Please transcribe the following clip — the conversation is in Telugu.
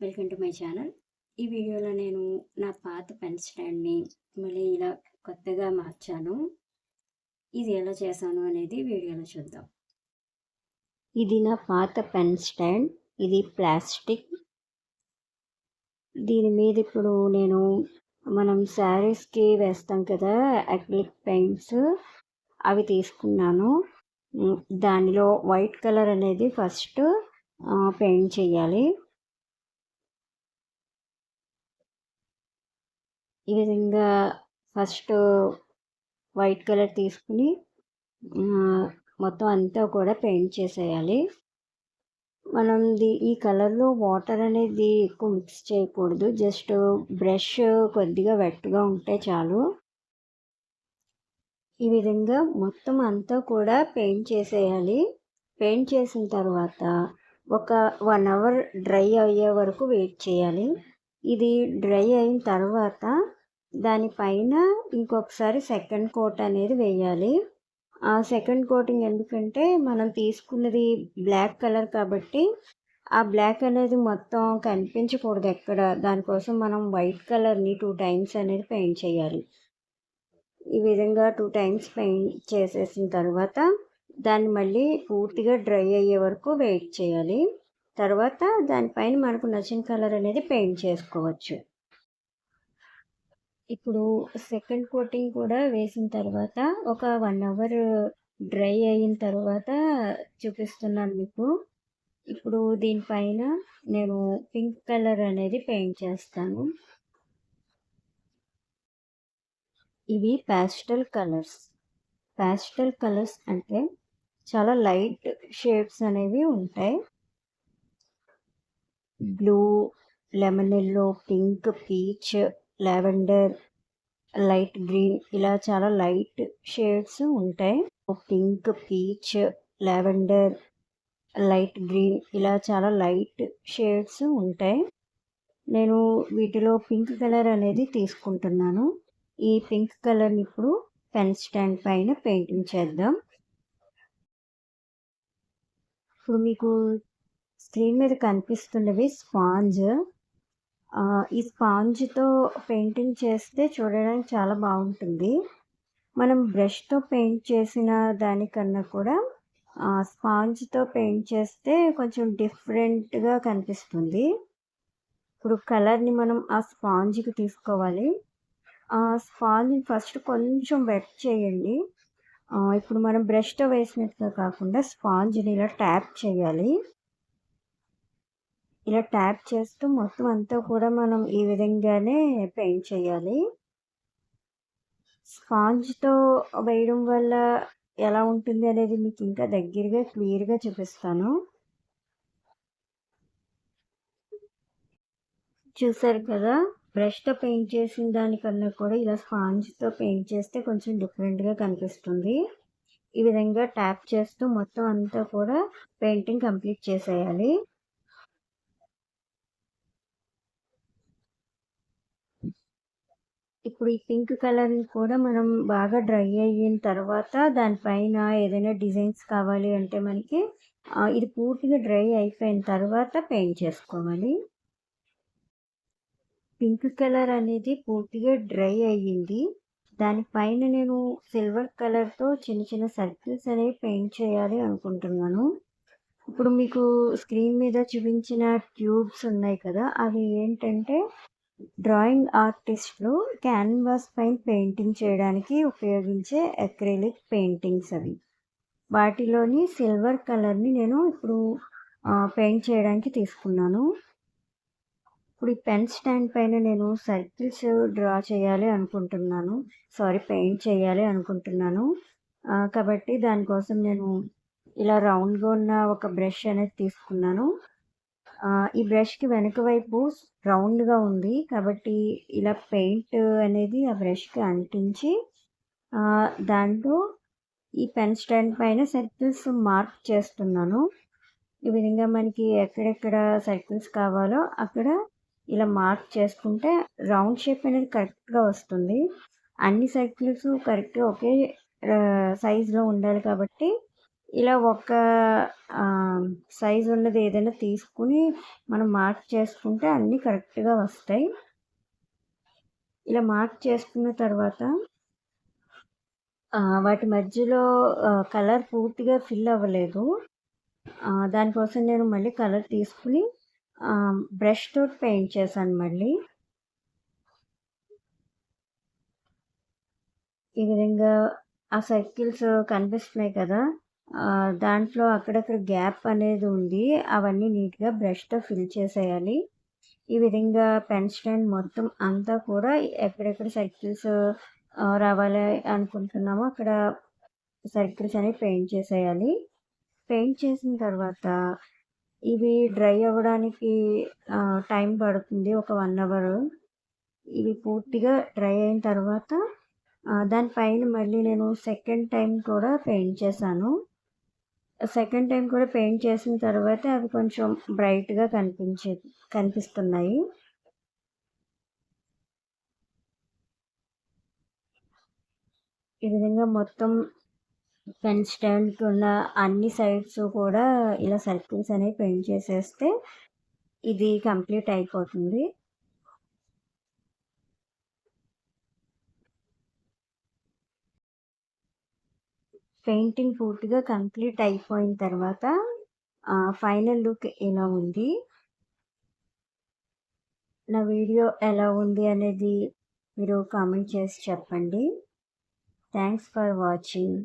Welcome to my channel. ఈ వీడియోలో నేను నా పాత పెన్ స్టాండ్‌ని మళ్ళీ ఇలా కొత్తగా మార్చాను. ఇది ఎలా చేశాను అనేది వీడియోలో చూద్దాం. ఇది నా పాత పెన్ స్టాండ్. ఇది ప్లాస్టిక్. దీని మీద ఇప్పుడు మనం శారీస్‌కి వేస్తాం కదా! అక్రిలిక్ పెయింట్స్ అవి తీసుకున్నాను. దానిలో వైట్ కలర్ అనేది ఫస్ట్ పెయింట్ చేయాలి. ఈ విధంగా ఫస్ట్ వైట్ కలర్ తీసుకుని మొత్తం అంతా కూడా పెయింట్ చేసేయాలి. మనం ఈ కలర్లో వాటర్ అనేది ఎక్కువ మిక్స్ చేయకూడదు. జస్ట్ బ్రష్ కొద్దిగా వెట్గా ఉంటే చాలు. ఈ విధంగా మొత్తం అంతా కూడా పెయింట్ చేసేయాలి. పెయింట్ చేసిన తర్వాత ఒక 1 అవర్ డ్రై అయ్యే వరకు వెయిట్ చేయాలి. ఇది డ్రై అయిన తర్వాత దానిపైన ఇంకొకసారి సెకండ్ కోట్ అనేది వేయాలి. ఆ సెకండ్ కోటింగ్ ఎందుకంటే మనం తీసుకున్నది బ్లాక్ కలర్ కాబట్టి ఆ బ్లాక్ అనేది మొత్తం కనిపించకూడదు ఎక్కడ. దానికోసం మనం వైట్ కలర్ని 2 టైమ్స్ అనేది పెయింట్ చేయాలి. ఈ విధంగా 2 టైమ్స్ పెయింట్ చేసేసిన తర్వాత దాన్ని మళ్ళీ పూర్తిగా డ్రై అయ్యే వరకు వెయిట్ చేయాలి. తర్వాత దానిపైన మనకు నచ్చిన కలర్ అనేది పెయింట్ చేసుకోవచ్చు. ఇప్పుడు సెకండ్ కోటింగ్ కూడా వేసిన తర్వాత ఒక 1 అవర్ డ్రై అయిన తర్వాత చూపిస్తున్నాను మీకు. ఇప్పుడు దీనిపైన నేను పింక్ కలర్ అనేది పెయింట్ చేస్తాను. ఇవి ప్యాస్టల్ కలర్స్. ప్యాస్టల్ కలర్స్ అంటే చాలా లైట్ షేడ్స్ అనేవి ఉంటాయి. Blue, lemon yellow, pink, peach, lavender, light green ఇలా చాలా లైట్ షేడ్స్ ఉంటాయి. Pink, peach, lavender, light green ఇలా చాలా లైట్ షేడ్స్ ఉంటాయి. నేను వీటిలో పింక్ కలర్ అనేది తీసుకుంటున్నాను. ఈ పింక్ కలర్ని ఇప్పుడు పెన్ స్టాండ్ పైన పెయింటింగ్ చేద్దాం. ఇప్పుడు మీకు స్క్రీన్ మీద కనిపిస్తున్నవి స్పాంజ్. ఈ స్పాంజ్తో పెయింటింగ్ చేస్తే చూడడానికి చాలా బాగుంటుంది. మనం బ్రష్తో పెయింట్ చేసిన దానికన్నా కూడా స్పాంజ్తో పెయింట్ చేస్తే కొంచెం డిఫరెంట్గా కనిపిస్తుంది. ఇప్పుడు కలర్ని మనం ఆ స్పాంజ్కి తీసుకోవాలి. ఆ స్పాంజ్ని ఫస్ట్ కొంచెం వెట్ చేయండి. ఇప్పుడు మనం బ్రష్తో వేసినట్టుగా కాకుండా స్పాంజ్ని ఇలా ట్యాప్ చేయాలి. ఇలా ట్యాప్ చేస్తూ మొత్తం అంతా కూడా మనం ఈ విధంగానే పెయింట్ చేయాలి. స్పాంజ్తో వేయడం వల్ల ఎలా ఉంటుంది అనేది మీకు ఇంకా దగ్గరగా క్లియర్గా చూపిస్తాను. చూసారు కదా, బ్రష్తో పెయింట్ చేసిన దానికన్నా కూడా ఇలా స్పాంజ్తో పెయింట్ చేస్తే కొంచెం డిఫరెంట్గా కనిపిస్తుంది. ఈ విధంగా ట్యాప్ చేస్తూ మొత్తం అంతా కూడా పెయింటింగ్ కంప్లీట్ చేసేయాలి. ఇప్పుడు ఈ పింక్ కలర్ని కూడా మనం బాగా డ్రై అయిన తర్వాత దానిపైన ఏదైనా డిజైన్స్ కావాలి అంటే మనకి ఇది పూర్తిగా డ్రై అయిపోయిన తర్వాత పెయింట్ చేసుకోవాలి. పింక్ కలర్ అనేది పూర్తిగా డ్రై అయ్యింది. దానిపైన నేను సిల్వర్ కలర్తో చిన్న చిన్న సర్కిల్స్ అనేవి పెయింట్ చేయాలి అనుకుంటున్నాను. ఇప్పుడు మీకు స్క్రీన్ మీద చూపించిన ట్యూబ్స్ ఉన్నాయి కదా, అవి ఏంటంటే డ్రాయింగ్ ఆర్టిస్టులు క్యాన్వాస్ పైన పెయింటింగ్ చేయడానికి ఉపయోగించే అక్రిలిక్ పెయింటింగ్స్ అవి. వాటిలోని సిల్వర్ కలర్ని నేను ఇప్పుడు పెయింట్ చేయడానికి తీసుకున్నాను. ఇప్పుడు ఈ పెన్ స్టాండ్ పైన నేను సర్కిల్స్ డ్రా చేయాలి అనుకుంటున్నాను. పెయింట్ చేయాలి అనుకుంటున్నాను. కాబట్టి దానికోసం నేను ఇలా రౌండ్గా ఉన్న ఒక బ్రష్ అనేది తీసుకున్నాను. ఈ బ్రష్కి వెనక వైపు రౌండ్గా ఉంది కాబట్టి ఇలా పెయింట్ అనేది ఆ బ్రష్కి అంటించి దాంట్లో ఈ పెన్ స్టాండ్ పైన సర్కిల్స్ మార్క్ చేస్తున్నాను. ఈ విధంగా మనకి ఎక్కడెక్కడ సర్కిల్స్ కావాలో అక్కడ ఇలా మార్క్ చేసుకుంటే రౌండ్ షేప్ అనేది కరెక్ట్గా వస్తుంది. అన్ని సర్కిల్స్ కరెక్ట్గా ఒకే సైజులో ఉండాలి కాబట్టి ఇలా ఒక సైజ్ ఉన్నది ఏదైనా తీసుకుని మనం మార్క్ చేసుకుంటే అన్నీ కరెక్ట్‌గా వస్తాయి. ఇలా మార్క్ చేసుకున్న తర్వాత వాటి మధ్యలో కలర్ పూర్తిగా ఫిల్ అవ్వలేదు. దానికోసం నేను మళ్ళీ కలర్ తీసుకుని బ్రష్ తోటి పెయింట్ చేశాను మళ్ళీ. ఈ విధంగా ఆ సర్కిల్స్ కనిపిస్తున్నాయి కదా! దాంట్లో అక్కడక్కడ గ్యాప్ అనేది ఉంది. అవన్నీ నీట్‌గా బ్రష్‌తో ఫిల్ చేసేయాలి. ఈ విధంగా పెన్ స్టాండ్ మొత్తం అంతా కూడా ఎక్కడెక్కడ సర్కిల్స్ రావాలి అనుకుంటున్నామో అక్కడ సర్కిల్స్ అనేవి పెయింట్ చేసేయాలి. పెయింట్ చేసిన తర్వాత ఇవి డ్రై అవ్వడానికి టైం పడుతుంది. ఒక 1 అవర్. ఇవి పూర్తిగా డ్రై అయిన తర్వాత దానిపైన మళ్ళీ నేను సెకండ్ టైం కూడా పెయింట్ చేశాను. సెకండ్ టైం కూడా పెయింట్ చేసిన తర్వాత అవి కొంచెం బ్రైట్‌గా కనిపిస్తున్నాయి. ఈ విధంగా మొత్తం పెన్ స్టాండ్‌కి ఉన్న అన్ని సైడ్స్ కూడా ఇలా సర్కిల్స్ అనేవి పెయింట్ చేసేస్తే ఇది కంప్లీట్ అయిపోతుంది. పెయింటింగ్ పూర్తిగా కంప్లీట్ అయిపోయిన తర్వాత ఫైనల్ లుక్ ఇలా ఉంది. నా వీడియో ఎలా ఉంది అనేది మీరు కామెంట్ చేసి చెప్పండి. Thanks for watching.